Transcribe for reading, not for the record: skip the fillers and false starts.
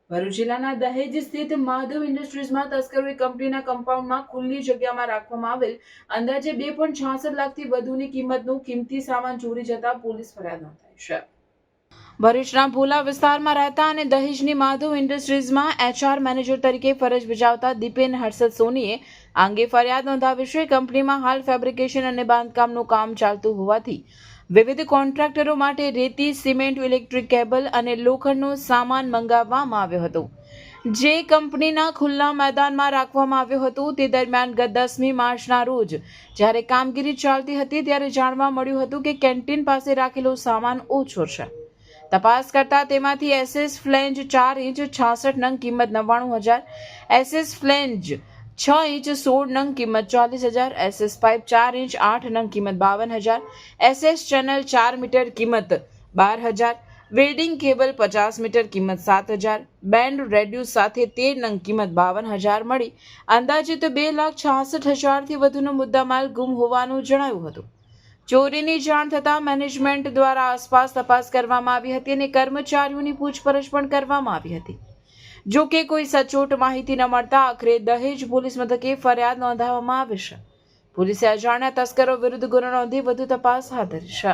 ભરૂચ જિલ્લાના દહેજ સ્થિત માધવ ઇન્ડસ્ટ્રીઝમાં તસ્કરોએ કંપનીના કમ્પાઉન્ડમાં ખુલ્લી જગ્યામાં રાખવામાં આવેલ અંદાજે 2.66 લાખથી વધુની કિંમતનું કિંમતી સામાન ચોરી જતા પોલીસ ફરિયાદ નોંધાઈ છે. ભરૂચના ભોલા વિસ્તારમાં રહેતા અને દહેજની માધવ ઇન્ડસ્ટ્રીઝમાં HR મેનેજર તરીકે ફરજ બજાવતા દીપેન હર્ષદ સોનીએ આ અંગે ફરિયાદ નોંધાવી છે. કંપનીમાં હાલ ફેબ્રિકેશન અને બાંધકામનું કામ ચાલતું હોવાથી વિવિધ કોન્ટ્રાક્ટરો માટે રેતી, સિમેન્ટ, ઇલેક્ટ્રિક કેબલ અને લોખંડનો સામાન મંગાવવામાં આવ્યો હતો, જે કંપનીના ખુલ્લા મેદાનમાં રાખવામાં આવ્યો હતો. તે દરમિયાન ગત 10મી માર્ચના રોજ જ્યારે કામગીરી ચાલતી હતી ત્યારે જાણવા મળ્યું હતું કે કેન્ટીન પાસે રાખેલો સામાન ઓછો છે. તપાસ કરતા તેમાંથી SS ફ્લેંજ 4 ઇંચ 66 નંગ કિંમત 99,000, SS ફ્લેંજ 6 ઇંચ 16 નંગ કિંમત 40,000, SS પાઇપ 4 ઇંચ 8 નંગ કિંમત 52,000, SS ચેનલ 4 મીટર કિંમત 12,000, વેલ્ડિંગ કેબલ 50 મીટર કિંમત 7,000, બેન્ડ રેડ્યુસ સાથે 13 નંગ કિંમત 52,000 મળી અંદાજિત 2,66,000થી વધુનો મુદ્દામાલ ગુમ હોવાનું જણાવ્યું હતું. ચોરીની જાણ થતાં મેનેજમેન્ટ દ્વારા આસપાસ તપાસ કરવામાં આવી હતી અને કર્મચારીઓની પૂછપરછ પણ કરવામાં આવી હતી. જો કે કોઈ સચોટ માહિતી ન મળતા આખરે દહેજ પોલીસ મથકે ફરિયાદ નોંધાવવામાં આવી છે. પોલીસે અજાણ્યા તસ્કરો વિરુદ્ધ ગુનો નોંધી વધુ તપાસ હાથ ધરી છે.